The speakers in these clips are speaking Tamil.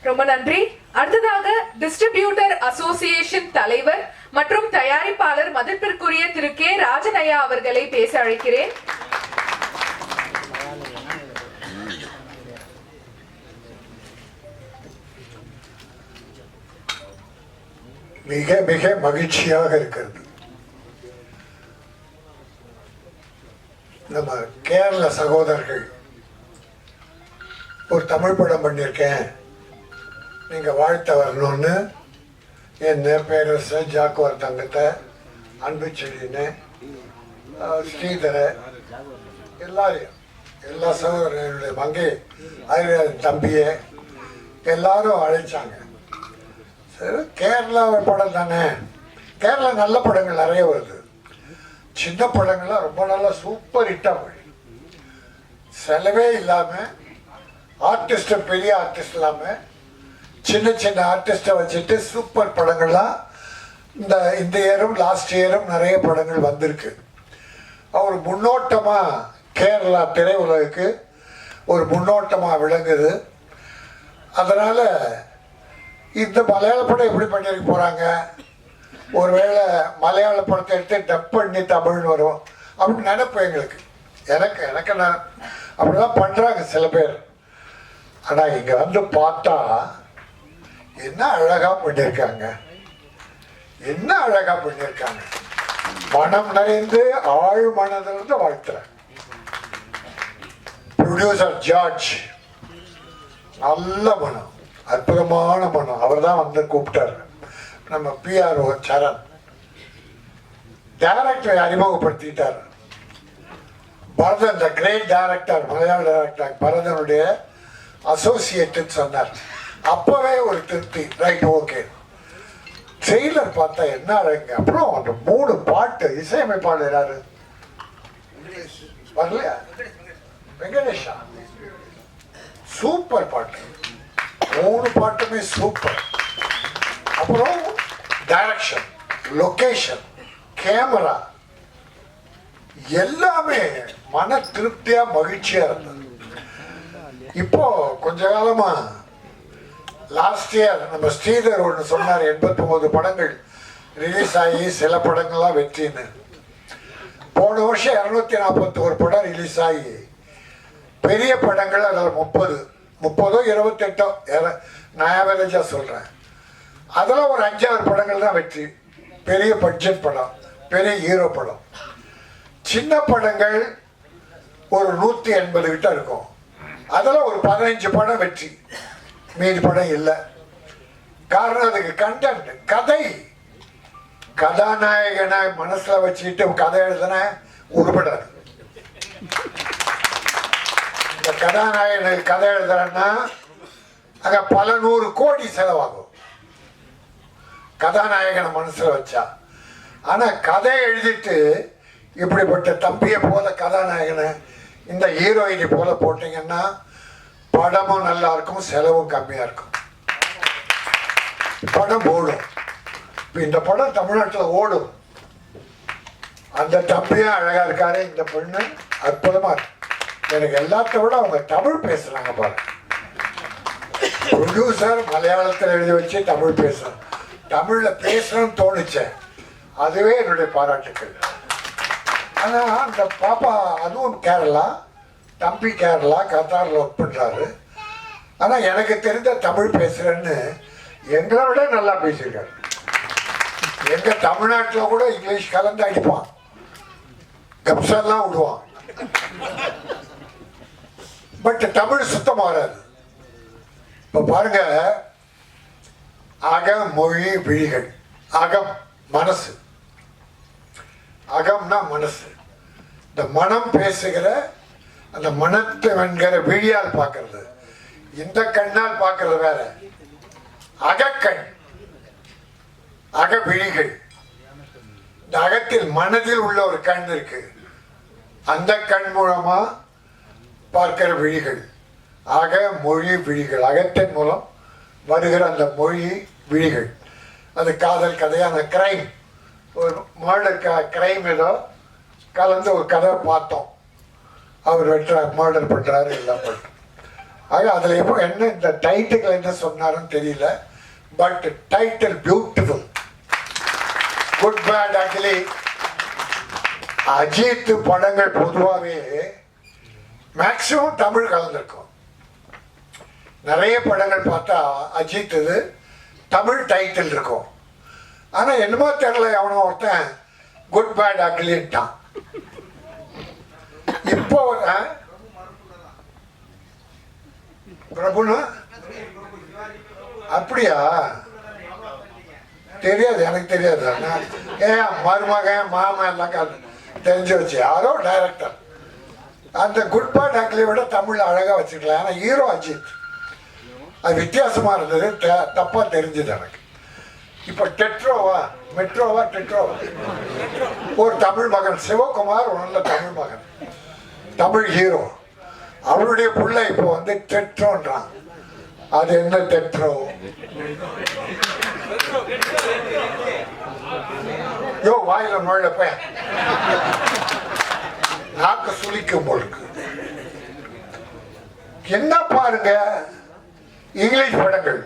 ரொம்ப நன்றி. அடுத்ததாக டிஸ்ட்ரிபியூட்டர் அசோசியேஷன் தலைவர் மற்றும் தயாரிப்பாளர் மதிப்பிற்குரிய திரு கே ராஜனையா அவர்களை பேச அழைக்கிறேன். மிக மிக மகிழ்ச்சியாக இருக்கிறது. நம்ம கேரள சகோதரர்கள் ஒரு தமிழ் படம் பண்ணியிருக்கேன், நீங்க வாழ்த்த வரணும்னு என்ன பேரரச ஜாக்குவார் தங்கத்தை, அன்பு செடின்னு, ஸ்ரீதரை, எல்லாரையும் எல்லா சகோதரர்களுடைய மங்கை ஆயுர்வேதன் தம்பியை எல்லாரும் அழைச்சாங்க. சரி, கேரளா படம் தானே, கேரளா நல்ல படங்கள் நிறைய வருது, சின்ன படங்கள்லாம் ரொம்ப நல்லா சூப்பர் ஹிட்டாக போய் செலவே இல்லாமல் ஆர்டிஸ்ட்டை பெரிய ஆர்டிஸ்ட் இல்லாமல் சின்ன சின்ன ஆர்டிஸ்ட்டை வச்சுட்டு சூப்பர் படங்கள்லாம் இந்த இயரும் லாஸ்ட் இயரும் நிறைய படங்கள் வந்திருக்கு. அவர் முன்னோட்டமாக கேரளா திரையுலகுக்கு ஒரு முன்னோட்டமாக விளங்குது. அதனால் இந்த மலையாள படம் எப்படி பண்ணியிருக்க போகிறாங்க, ஒருவேளை மலையாள படத்தை எடுத்து டப் பண்ணி தமிழ்னு வரும் அப்படின்னு நினைப்பேன் எங்களுக்கு. எனக்கு நான் அப்படிதான் பண்ணுறாங்க சில பேர். ஆனால் இங்கே வந்து பார்த்தா என்ன அழகாக பண்ணியிருக்காங்க, என்ன அழகாக பண்ணியிருக்காங்க. மனம் நிறைந்து ஆழ் மனதிலிருந்து வாழ்த்துறேன். ப்ரொடியூசர் ஜார்ஜ் நல்ல மனம், அற்புதமான மனம். அவர் தான் வந்து கூப்பிட்டார். நம்ம பிஆர்ஓ சரண் டைரக்டரை அறிமுகப்படுத்திட்டார். பரதன் த கிரேட் டைரக்டர், மலையாள டைரக்டர் பரதனுடைய அசோசியேட்டுன்னு சொன்னார். அப்பவே ஒரு திருப்தி, ரைட் ஓகே. ட்ரெய்லர் பார்த்தா என்ன அழகுங்க. அப்புறம் அந்த 3 பாட்டு இசையமைப்பாளர் யாரு வரலையா, வெங்கடேஷா, சூப்பர் பாட்டு, 3 பாட்டுமே சூப்பர். அப்புறம் டைரக்ஷன், லொகேஷன், கேமரா எல்லாமே மன திருப்தியா மகிழ்ச்சியா இருந்தது. இப்போ கொஞ்ச காலமா லாஸ்ட் இயர் நம்ம ஸ்ரீதர் ஒன்று சொன்னார், 89 படங்கள் ரிலீஸ் ஆகி சில படங்கள்லாம் வெற்றின்னு. போன வருஷம் 241 படம் ரிலீஸ் ஆகி பெரிய படங்கள் அதில் 30 28 நான் ஆவரேஜாக சொல்கிறேன். அதில் ஒரு 5-6 படங்கள் தான் வெற்றி, பெரிய பட்ஜெட் படம், பெரிய ஹீரோ படம். சின்ன படங்கள் ஒரு 180 கிட்ட இருக்கும், அதில் ஒரு 15 படம் வெற்றி, மீதி படம் இல்லை. காரணம் அதுக்கு கண்டென்ட், கதை, கதாநாயகனை மனசில் வச்சுக்கிட்டு கதை எழுதுன உருப்படாது. இந்த கதாநாயகனுக்கு கதை எழுதுறன்னா அங்கே பல 100 கோடி செலவாகும் கதாநாயகனை மனசில் வச்சா. ஆனால் கதை எழுதிட்டு இப்படிப்பட்ட தம்பியை போல கதாநாயகனை இந்த ஹீரோயினி போல போட்டிங்கன்னா படமும் நல்லா இருக்கும், செலவும் கம்மியாக இருக்கும், படம் ஓடும். இப்போ இந்த படம் தமிழ்நாட்டில் ஓடும். அந்த தம்பியும் அழகாக இருக்காரு, இந்த பெண்ணு அற்புதமாக இருக்கு. எனக்கு எல்லாத்த விட அவங்க தமிழ் பேசுகிறாங்க பாருங்க. ப்ரொடியூசர் மலையாளத்தில் எழுதி வச்சு தமிழ் பேசுகிறேன், தமிழில் பேசணும்னு தோணுச்சேன், அதுவே என்னுடைய பாராட்டுக்கள். ஆனால் அந்த பாப்பா அதுவும் கேரளா, தம்பி கேரளா, கத்தாரில் ஒர்க் பண்ணுறாரு. ஆனால் எனக்கு தெரிந்த தமிழ் பேசுகிறேன்னு எங்களை விட நல்லா பேசியிருக்காரு. எங்கள் தமிழ்நாட்டில் கூட இங்கிலீஷ் கலந்து அடிப்பான், கப்செல்லாம் விடுவான், பட் தமிழ் சுத்தமாக வராது. இப்போ பாருங்க, அகம் மொழி விழிகள், அகம் மனசு, அகம்னா மனசு, இந்த மனம் பேசுகிற அந்த மனத்தை வெண்கிற விழியால் பார்க்கறது, இந்த கண்ணால் பார்க்கறது வேற. அகக்கண், அக விழிகள், இந்த அகத்தில் மனதில் உள்ள ஒரு கண் இருக்கு, அந்த கண் மூலமா பார்க்கிற விழிகள், அக மொழி விழிகள். அகத்தின் மூலம் வருகிற அந்த மொழி விழிகள், அது காதல் கதையான கிரைம், ஒரு மர்டர் கிரைம் ஏதோ கலந்து ஒரு கதை பார்த்தோம். அவர் வெட்டுறார், மர்டர் பண்ணுறாரு, எல்லாம் பண்ணுறாரு. ஆக அதில் எப்போ என்ன இந்த டைட்டில் என்ன சொன்னாருன்னு தெரியல. But title beautiful. Good bad ugly. Ajith படங்கள் பொதுவாகவே மேக்சிமம் தமிழ் கலந்துருக்கும். நிறைய படங்கள் பார்த்தா அஜித் இது தமிழ் டைட்டில் இருக்கும். ஆனால் என்னமோ தெரியல, அவனை ஒருத்தன் குட் பேட் அக்லின்ட்டான். இப்போ பிரபுனா அப்படியா? தெரியாது, எனக்கு தெரியாது. மருமகன் மாமன் எல்லாம் தெரிஞ்சு வச்சு யாரோ டைரக்டர் அந்த குட் பேட் அக்லியை விட தமிழ் அழகாக வச்சுக்கலாம். ஆனால் ஹீரோ அஜித். அது வித்தியாசமாக இருந்தது, தப்பாக தெரிஞ்சுது எனக்கு. இப்போ டெட்ரோவா டெட்ரோவா ஒரு தமிழ் மகன் சிவகுமார், ஒரு நல்ல தமிழ் மகன், தமிழ் ஹீரோ. அவருடைய புள்ள இப்போ வந்து டெட்ரோன்றான். அது என்ன டெட்ரோ? யோ வாயில நுழைய போய் நாக்கு சுளிக்கும் பொழுது என்ன பாருங்க இங்கிலீஷ் படங்கள்.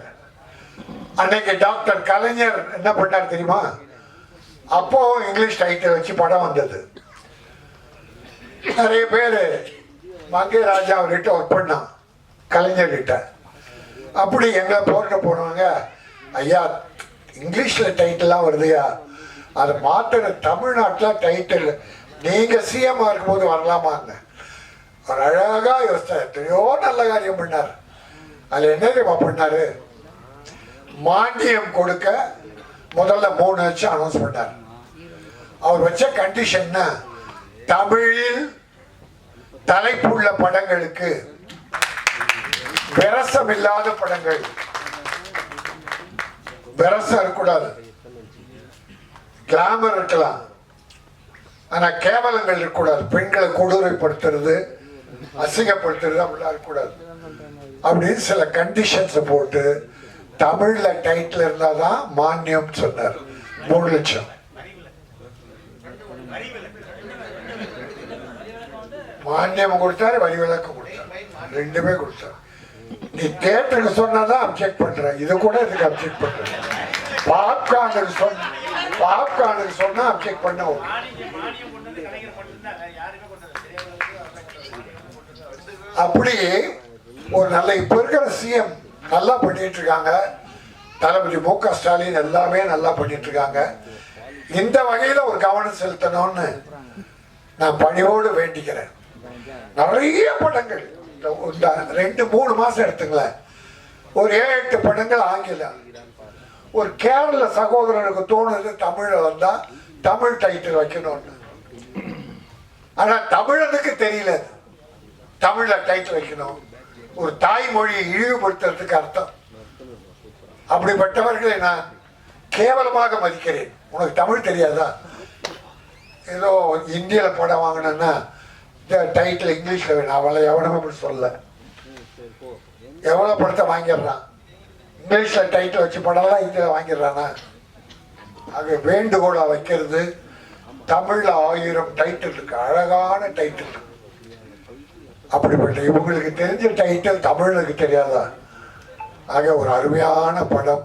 அன்னைக்கு டாக்டர் கலைஞர் என்ன பண்ணார் தெரியுமா? அப்போ இங்கிலீஷ் டைட்டில் வச்சு படம் வந்தது. நிறைய பேர் மங்கை ராஜா அவர்கிட்ட ஒர்க் பண்ணான், கலைஞர்கிட்ட. அப்படி எங்களை போனவங்க, ஐயா இங்கிலீஷில் டைட்டில்லாம் வருதுயா, அதை மாற்ற தமிழ்நாட்டில் டைட்டில் நீங்கள் சிஎம்மாக இருக்கும்போது வரலாமாங்க. அவர் அழகாக யோசித்தார், எத்தனையோ நல்ல காரியம் பண்ணார். அதில் என்ன தெரியுமா பண்ணார்? மானியம் கொடுக்க முதல்ல 3 வருஷம் அனௌன்ஸ் பண்ணார். அவர் வச்ச கண்டிஷன் தமிழில் தலைப்புள்ள படங்களுக்கு, விரசம் இல்லாத படங்கள், விரசம் இருக்கக்கூடாது, கிளாமர் இருக்கலாம், ஆனா கேவலங்கள் இருக்கக்கூடாது, பெண்களை கொடூரைப்படுத்துறது, அசிங்கப்படுத்துறது அப்படிலாம் இருக்கக்கூடாது அப்படின்னு சில கண்டிஷன்ஸ் போட்டு தமிழ்ல டைட்டில் இருந்தாதான் மானியம் சொன்னார். 3 லட்சம் மானியம் கொடுத்தாரு, வரி விலக்கு கொடுத்தாரு, 2மே கொடுத்தாரு. நீ தியேட்டருக்கு சொன்னாதான் அப்செக்ட் பண்ற, இது கூட இதுக்கு அப்செக்ட் பண்ற. பாப்கார்னுக்கு சொன்னா அப்செக்ட் பண்ண. அப்படி ஒரு நல்ல இப்ப இருக்கிற சிஎம் நல்லா பண்ணிட்டு இருக்காங்க. தளபதி மு.க. ஸ்டாலின் எல்லாமே நல்லா பண்ணிட்டு இருக்காங்க. இந்த வகையில ஒரு கவனம் செலுத்தணும்னு நான் பணியோடு வேண்டிக்கிறேன். நிறைய படங்கள் இந்த 2-3 மாசம் எடுத்துங்களேன், ஒரு 7-8 படங்கள் ஆங்கிலம். ஒரு கேரள சகோதரனுக்கு தோணுது தமிழ்ல வந்தா தமிழ் டைட்டில் வைக்கணும்னு. ஆனா தமிழனுக்கு தெரியல தமிழ்ல டைட்டில் வைக்கணும். ஒரு தாய்மொழியை இழிவுபடுத்துறதுக்கு அர்த்தம். அப்படிப்பட்டவர்களை நான் கேவலமாக மதிக்கிறேன். உனக்கு தமிழ் தெரியாதா? ஏதோ இந்தியில படம் வாங்கினேன்னா டைட்டில் இங்கிலீஷ்ல வேணும், அவளை எவனும் அப்படி சொல்ல. எவ்வளவு படத்தை வாங்கிடுறான், இங்கிலீஷ்ல டைட்டில் வச்சு படம்லாம் இந்தியில வாங்கிடுறானா? ஆக வேண்டுகோளா வைக்கிறது, தமிழ்ல 1000 டைட்டில் இருக்கு, அழகான டைட்டில். அப்படிப்பட்ட இவங்களுக்கு தெரிஞ்ச டைட்டில் தமிழுக்கு தெரியாதா? ஆக ஒரு அருமையான படம்,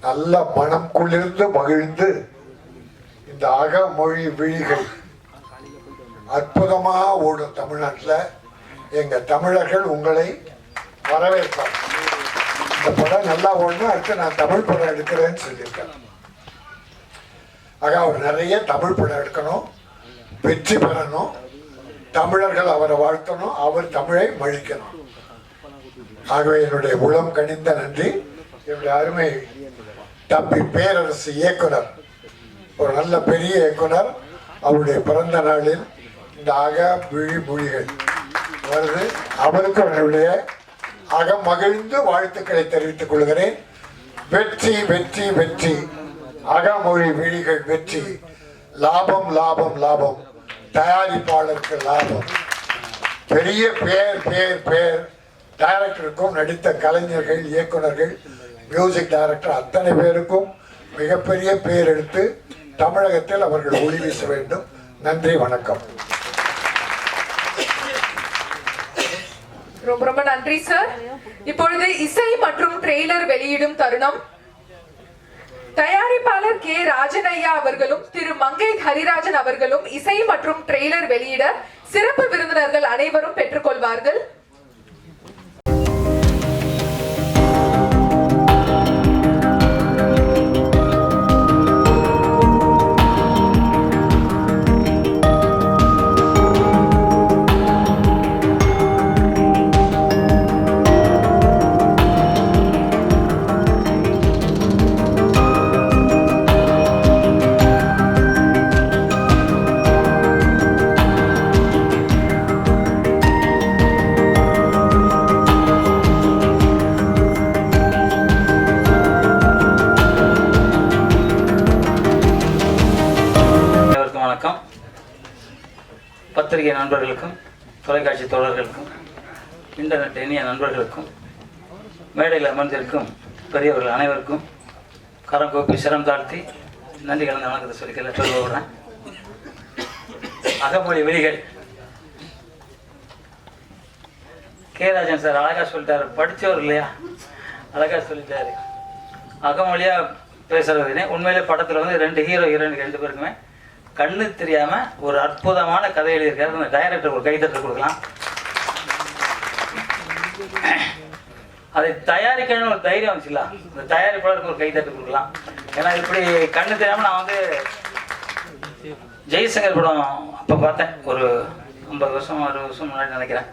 நல்ல மனம் குளிர்ந்து மகிழ்ந்து இந்த அகமொழி விழிகள் அற்புதமா ஓடும் தமிழ்நாட்டில். எங்க தமிழர்கள் உங்களை வரவேற்பார். இந்த படம் நல்லா ஓடணும், அடுத்து நான் தமிழ் படம் எடுக்கிறேன்னு சொல்லியிருக்கேன். ஆக அவர் நிறைய தமிழ் படம் எடுக்கணும், வெற்றி பெறணும், தமிழர்கள் அவரை வாழ்த்தணும், அவர் தமிழை மழிக்கணும். ஆகவே என்னுடைய உளம் கனிந்த நன்றி. என்னுடைய அருமை தம்பி பேரரசு இயக்குனர், ஒரு நல்ல பெரிய இயக்குனர், அவருடைய பிறந்த நாளில் இந்த விழிமொழிகள் வருது. அவருக்கு என்னுடைய அகமகிழ்ந்து வாழ்த்துக்களை தெரிவித்துக் கொள்கிறேன். வெற்றி வெற்றி வெற்றி, அகமொழி விழிகள் வெற்றி, லாபம் லாபம் லாபம், தயாரிப்பாளருக்கு லாபம். பெரிய பேர் பேர் பேர் டைரக்டருக்கும், நடித்த கலைஞர்கள், இயக்குநர்கள், மியூசிக் டைரக்டர் அத்தனை பேருக்கும் மிகப்பெரிய பேர் எடுத்து தமிழகத்தில் அவர்கள் ஒளி வீச வேண்டும். நன்றி, வணக்கம். ரொம்ப ரொம்ப நன்றி சார். இப்பொழுது இசை மற்றும் ட்ரெய்லர் வெளியிடும் தருணம். தயாரிப்பாளர் கே ராஜனையா அவர்களும் திரு மங்கை ஹரிராஜன் அவர்களும் இசை மற்றும் ட்ரெய்லர் வெளியிட சிறப்பு விருந்தினர்கள் அனைவரும் பெற்றுக்கொள்வார்கள். வணக்கம். பத்திரிகை நண்பர்களுக்கும் தொலைக்காட்சி தோழர்களுக்கும் இன்டர்நெட் இனிய நண்பர்களுக்கும் மேடையில் அமர்ந்திருக்கும் பெரியவர்கள் அனைவருக்கும் கரம் கூப்பி சிரம் தாழ்த்தி நன்றி கலந்த வணக்கத்தை சொல்லிக்கல சொல்லுறேன். அகமொழி வெளிகள் கே ராஜன் சார் அழகா சொல்லிட்டாரு, படித்தவர் இல்லையா, அழகா சொல்லிட்டாரு. அகமொழியாக பேசுறதுனே உண்மையிலே படத்தில் வந்து 2 ஹீரோ ஹீரோயின் 2 பேருக்குமே கண்ணு தெரியாம ஒரு அற்புதமான கதை எழுதியிருக்காரு. அந்த டைரக்டர் ஒரு கைத்தட்டு கொடுக்கலாம். அதை தயாரிக்கணும்னு ஒரு தைரியம் வந்துச்சுல, இந்த தயாரிப்பாளருக்கு ஒரு கைத்தட்டு கொடுக்கலாம். ஏன்னா இப்படி கண்ணு தெரியாம நான் வந்து ஜெய்சங்கர் படம் அப்போ பார்த்தேன், ஒரு 50 வருஷம் 60 வருஷம் முன்னாடி நினைக்கிறேன்.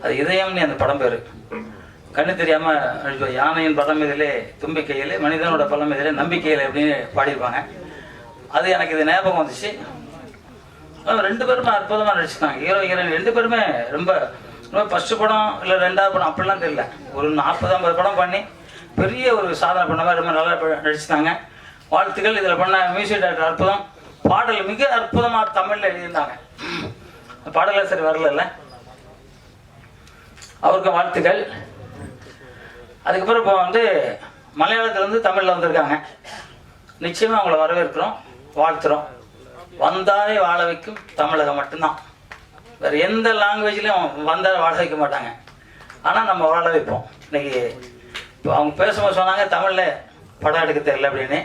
அது இதயம்னு அந்த படம் பேரு. கண்ணு தெரியாம யானையின் பலம் இதிலே தும்பிக்கையிலே மனிதனோட பலம் இதிலே நம்பிக்கையில் அப்படின்னு பாடியிருப்பாங்க. அது எனக்கு இது ஞாபகம் வந்துச்சு. 2 பேருமே அற்புதமாக நடிச்சிருக்காங்க. ஹீரோ ஹீரோயின் 2 பேருமே ரொம்ப ஃபஸ்ட்டு படம் இல்லை 2வது படம் அப்படிலாம் தெரியல, ஒரு 40-50 படம் பண்ணி பெரிய ஒரு சாதனை பண்ண மாதிரி ரொம்ப நல்லா நடிச்சிட்டாங்க. வாழ்த்துக்கள். இதில் பண்ண மியூசிக் டைரக்டர் அற்புதம். பாடல் மிக அற்புதமாக தமிழில் எழுதியிருந்தாங்க. பாடல சரி வரல, அவருக்கு வாழ்த்துக்கள். அதுக்கப்புறம் இப்போ வந்து மலையாளத்துலேருந்து தமிழில் வந்திருக்காங்க. நிச்சயமாக அவங்கள வரவேற்கிறோம், வாழ்த்துறோம். வந்தாலே வாழ வைக்கும் தமிழகம் மட்டும்தான். வேறு எந்த லாங்குவேஜ்லையும் வந்தால் வாழ வைக்க மாட்டாங்க, ஆனால் நம்ம வாழ வைப்போம். இன்னைக்கு இப்போ அவங்க பேசும்போது சொன்னாங்க தமிழில் படம் எடுக்க தெரியல அப்படின்னு.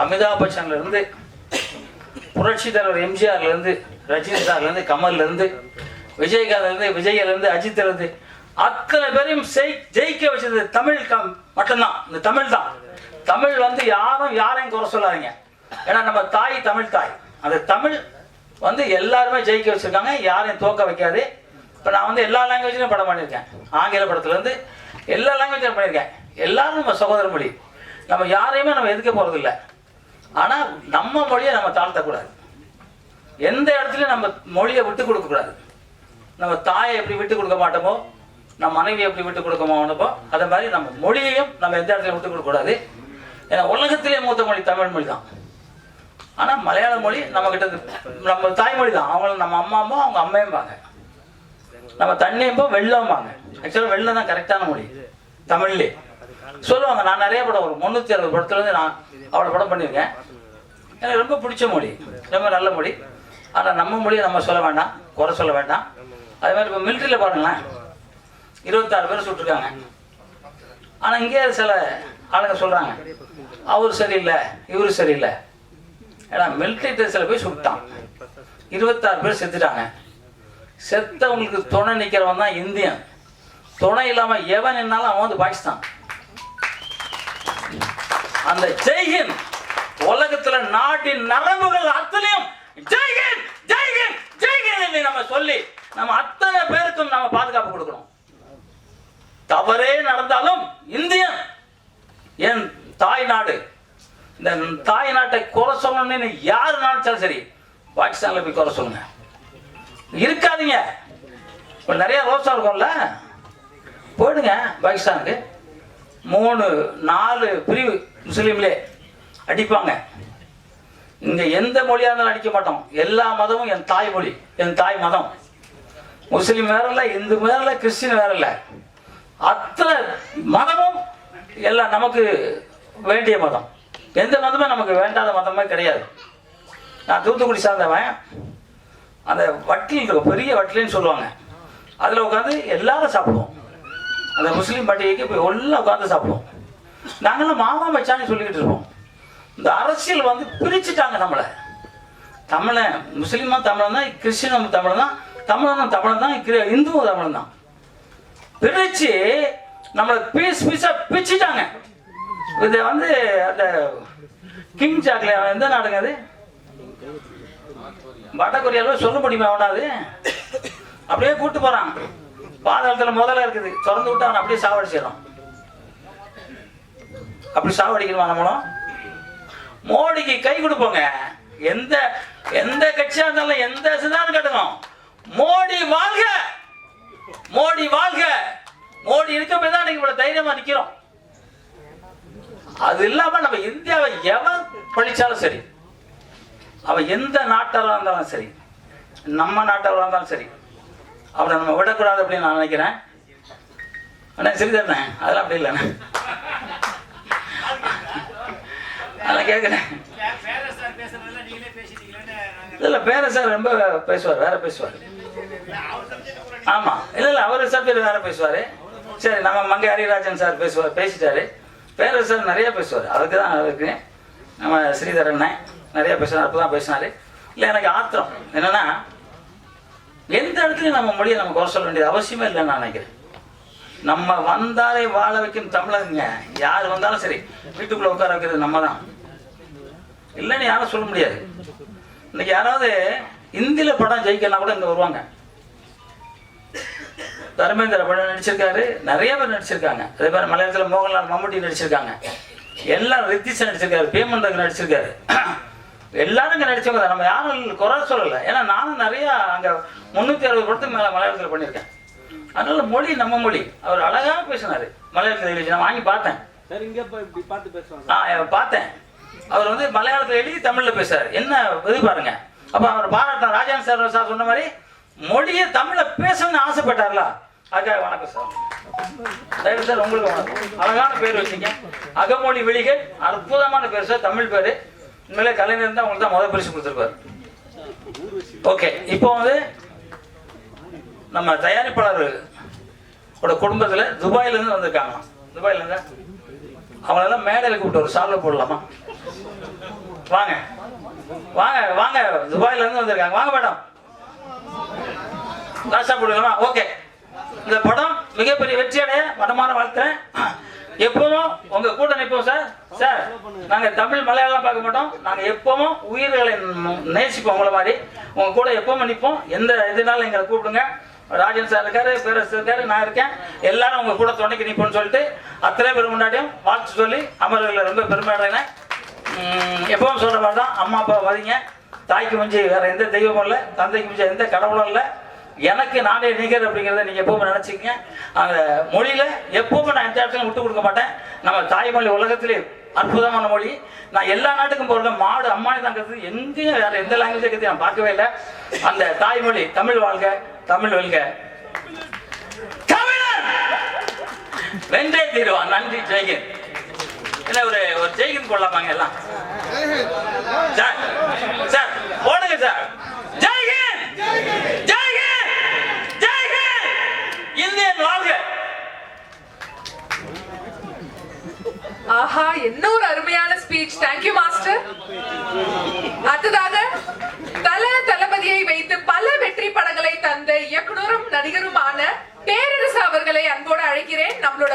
அமிதாப் பச்சன்லேருந்து புரட்சி தலைவர் எம்ஜிஆர்லேருந்து ரஜினி சார்லேருந்து கமல்லேருந்து விஜயகாந்த்லேருந்து விஜயிலேருந்து அஜித்லேருந்து அத்தனை பேரையும் ஜெயிக்க வச்சது தமிழ் மட்டும்தான். இந்த தமிழ் தான். தமிழ் வந்து யாரையும் குறை சொல்லாதீங்க. ஏன்னா நம்ம தாய் தமிழ் தாய். அந்த தமிழ் வந்து எல்லாருமே ஜெயிக்க வச்சிருக்காங்க, யாரையும் தோக்க வைக்காது. இப்போ நான் வந்து எல்லா லாங்குவேஜ்லையும் படம் பண்ணியிருக்கேன். ஆங்கில படத்துலேருந்து எல்லா லாங்குவேஜ்லையும் பண்ணியிருக்கேன். எல்லாரும் நம்ம சகோதர மொழி. நம்ம யாரையுமே நம்ம எதுக்க போகிறதில்ல. ஆனால் நம்ம மொழியை நம்ம தாழ்த்தக்கூடாது. எந்த இடத்துலையும் நம்ம மொழியை விட்டு கொடுக்கக்கூடாது. நம்ம தாயை எப்படி விட்டு கொடுக்க மாட்டோமோ, நம்ம மனைவியை எப்படி விட்டு கொடுக்க மாட்டோமோ, அதே மாதிரி நம்ம மொழியையும் நம்ம எந்த இடத்துலையும் விட்டு கொடுக்கக்கூடாது. ஏன்னா உலகத்திலே மூத்த மொழி தமிழ் மொழி தான். ஆனால் மலையாள மொழி நம்மக்கிட்ட நம்ம தாய்மொழி தான். அவங்களும் நம்ம அம்மாம்போ அவங்க அம்மையும்பாங்க, நம்ம தண்ணியும்போ வெள்ளம்பாங்க. ஆக்சுவலாக வெள்ளம் தான் கரெக்டான மொழி தமிழ்லே சொல்லுவாங்க. நான் நிறைய படம் ஒரு 360 படத்துலேருந்து நான் அவ்வளோ படம் பண்ணியிருக்கேன். எனக்கு ரொம்ப பிடிச்ச மொழி, ரொம்ப நல்ல மொழி. ஆனால் நம்ம மொழியை நம்ம சொல்ல வேண்டாம், குறை சொல்ல வேண்டாம். அதே மாதிரி இப்போ மிலிட்ரியில் பாருங்களேன், 26 பேர் சுட்டிருக்காங்க. ஆனால் இங்கே சில ஆளுங்க சொல்கிறாங்க அவர் சரியில்லை இவர் சரியில்லை. ஏன்னா மிலிட்ரி ட்ரெஸ்ஸில் போய் சுட்டான், 26 பேர் செத்துட்டாங்க. செத்தவங்களுக்கு துணை நிற்கிறவன் தான் இந்தியன். துணை இல்லாமல் எவன் என்னாலும் அவன் வந்து பாகிஸ்தான். அந்த ஜெய்ஹிந்த் உலகத்தில் நாட்டின் நரம்புகள் அத்தனையும் ஜெய்ஹிந்த் ஜெய்ஹிந்த் ஜெய்ஹிந்த் நம்ம சொல்லி நம்ம அத்தனை பேருக்கும் நம்ம பாதுகாப்பு கொடுக்கணும். தவறே நடந்தாலும் இந்தியன் என் தாய் நாடு. இந்த தாய் நாட்டை குறை சொல்லணும்னு யாரு நினைச்சாலும் சரி, பாகிஸ்தான்ல போய் குறை சொல்லுங்க, இருக்காதீங்க. இப்போ நிறைய ரோசா இருக்கும்ல, போயிடுங்க பாகிஸ்தானுக்கு. 3-4 பிரிவு முஸ்லீம்லே அடிப்பாங்க. இங்க எந்த மொழியா இருந்தாலும் அடிக்க மாட்டோம். எல்லா மதமும் என் தாய் மொழி, என் தாய் மதம். முஸ்லீம் வேற இல்லை, இந்து வேற இல்லை, கிறிஸ்டின் வேற இல்லை. அத்தனை மதமும் எல்லாம் நமக்கு வேண்டிய மதம். எந்த மதமே நமக்கு வேண்டாத மதமே கிடையாது. நான் தூத்துக்குடி சார்ந்தவன். அந்த வட்டில் இருக்கும், பெரிய வட்டில்னு சொல்லுவாங்க. அதில் உட்காந்து எல்லாரும் சாப்பிடுவோம். அந்த முஸ்லீம் பண்டிகைக்கு போய் எல்லாம் உட்காந்து சாப்பிடுவோம். நாங்களாம் மாமா மச்சான்னு சொல்லிக்கிட்டு இருப்போம். இந்த அரசியல் வந்து பிரிச்சுட்டாங்க நம்மளை. தமிழன் முஸ்லீமா தமிழன் தான், கிறிஸ்டினும் தமிழன் தான், தமிழனும் தமிழன் தான், இந்துவும் தமிழன் தான். பிரிச்சு நம்மளை பீஸா பிரிச்சுட்டாங்க. இதை வந்து அந்த கிங் ஜாக்ல எந்த நாடுங்க அது? வடகொரியாவில் சொல்ல முடியுமா? அவனாது அப்படியே கூட்டு போறான். பாதாளத்துல முதல்ல இருக்குது, திறந்து விட்டு அவன் அப்படியே சாவடிச்சிடறான். அப்படி சாவடிக்கணுமா நம்மளும்? மோடிக்கு கை கொடுப்போங்க. எந்த எந்த கட்சியா இருந்தாலும் எந்த சிதாந்தம் கட்டணும். மோடி வாழ்க, மோடி வாழ்க. மோடி இருக்க போய் தான் இன்னைக்கு இவ்வளவு தைரியமா நிக்கிறோம். அது இல்லாம நம்ம இந்தியாவை எவன் பழிச்சாலும் சரி, அவன் எந்த நாட்டாளா இருந்தாலும் சரி, நம்ம நாட்டாளா இருந்தாலும் சரி, அவனை நம்ம விடக்கூடாது அப்படின்னு நான் நினைக்கிறேன். அண்ணா சரி தானே? அதெல்லாம் அப்படி இல்லைண்ணே, அதெல்லாம் கேட்குறேன். இல்லை பேர சார் ரொம்ப பேசுவார், வேற பேசுவார். ஆமாம், இல்லை அவர் சார் பேர் வேற பேசுவார். சரி, நம்ம மங்கை ஹரிராஜன் சார் பேசுவார், பேசிட்டாரு. பேர சார் நிறைய பேசுவார். அதுக்கு தான் இருக்கு. நம்ம ஸ்ரீதரன் நிறைய பேசுனார், அப்போ தான் பேசினாரு. இல்லை எனக்கு ஆத்திரம் என்னன்னா, எந்த இடத்துலையும் நம்ம மொழியை நம்ம குறை சொல்ல வேண்டியது அவசியமே இல்லைன்னு நான் நினைக்கிறேன். நம்ம வந்தாலே வாழ வைக்கும் தமிழங்க. யார் வந்தாலும் சரி வீட்டுக்குள்ள உட்கார வைக்கிறது நம்ம தான். இல்லைன்னு யாரும் சொல்ல முடியாது. இன்னைக்கு யாராவது இந்தியில படம் ஜெயிக்கலாம் கூட இங்க வருவாங்க. தர்மேந்திர படம் நடிச்சிருக்காரு, நிறைய பேர் நடிச்சிருக்காங்க. அதே மாதிரி மலையாளத்தில் மோகன்லால் மம்முட்டி நடிச்சிருக்காங்க, எல்லாரும் ரித்திஷ் நடிச்சிருக்காரு, பேமண்டர் நடிச்சிருக்காரு. எல்லாரும் இங்கே நடிச்சவங்க தான். நம்ம யாரும் குறை சொல்லலை. ஏன்னா நானும் நிறைய அங்கே 360 படத்துக்கு மேலே மலையாளத்தில் பண்ணியிருக்கேன். அதனால மொழி நம்ம மொழி. அவர் அழகாக பேசினார் மலையாளத்தில் எழுதி. நான் வாங்கி பார்த்தேன். பார்த்தேன். அவர் வந்து மலையாளத்தில் எழுதி தமிழில் பேசுறாரு. என்ன இது பாருங்க. அப்போ அவர் பாராட்டம். ராஜான் சார் சொன்ன மாதிரி மொழியை தமிழை பேசணும்னு ஆசைப்பட்டார்ல, அதுக்காக வணக்கம் சார். தயவு சார் உங்களுக்கு வணக்கம். அழகான பேர் வச்சுங்க, அகமொழி விழிகள். அற்புதமான பேர் சார், தமிழ் பேர். உண்மையிலே கலைஞர் தான் உங்களுக்கு தான் முதல் பரிசு கொடுத்துருப்பாரு. ஓகே, இப்போ வந்து நம்ம தயாரிப்பாளரோட குடும்பத்தில் துபாயிலேருந்து வந்திருக்காங்களாம். துபாயிலேருந்து அவங்களெல்லாம் மேடையில் கூப்பிட்டு ஒரு சால்வை போடலாமா? வாங்க வாங்க வாங்க, துபாயிலேருந்து வந்திருக்காங்க. வாங்க மேடம், லாஸ்டா போடுங்களாமா? ஓகே, இந்த படம் மிகப்பெரிய வெற்றியடைய மனமான வாழ்த்துறேன். எப்பவும் உங்க கூட நிற்போம் சார். சார், நாங்க தமிழ் மலையாளம் பார்க்க மாட்டோம். நாங்க எப்பவும் உயிர்களை நேசிப்போம். உங்களை மாதிரி உங்க கூட எப்பவும் நிற்போம். எந்த இதனாலும் எங்களை கூப்பிடுங்க. ராஜன் சார் இருக்காரு, பேரரசு இருக்காரு, நான் இருக்கேன். எல்லாரும் உங்க கூட துணைக்கு நிற்போம்னு சொல்லிட்டு அத்தனை பேர் முன்னாடியும் வாழ்த்து சொல்லி அமர்களை ரொம்ப பெருமை அடைகிறேன். எப்பவும் சொல்ற மாதிரி தான், அம்மா அப்பா வதிங்க. தாய்க்கு மிஞ்சி வேற எந்த தெய்வமும் இல்லை, தந்தைக்கு மிஞ்சி எந்த கடவுளும் இல்லை. எனக்கு நானே நிகர் அப்படிங்கிறத நீங்கள் எப்பவுமே நினச்சிக்கங்க. அந்த மொழியில் எப்பவுமே நான் எந்த இடத்துலையும் விட்டு கொடுக்க மாட்டேன். நம்ம தாய்மொழி உலகத்திலே அற்புதமான மொழி. நான் எல்லா நாட்டுக்கும் போகிறேன். மாடு அம்மானி தான் கற்றுது. எங்கேயும் வேறு எந்த லாங்குவேஜ் கற்று நான் பார்க்கவே இல்லை. அந்த தாய்மொழி தமிழ் வாழ்க, தமிழ் வெல்க, தமிழன் வென்றே தீருவான். நன்றி, ஜெய்ஹிந்த். இல்லை ஒரு ஜெய்ஹிந்த் போடலாமாங்க எல்லாம்? சார் சார் போடுங்க சார். ஜெய்ஹிந்த், ஜெய்ஹிந்த், ஜெய்ஹிந்த், இந்தியன் வாழ்க. ஆஹா, என்ன ஒரு அருமையான ஸ்பீச். Thank you master. அடுத்ததாக தளபதியை வைத்து பல வெற்றி படங்களை தந்த இயக்குனரும் நடிகருமான பேரரசு அவர்களை அன்போடு அழைக்கிறேன். நம்மளோட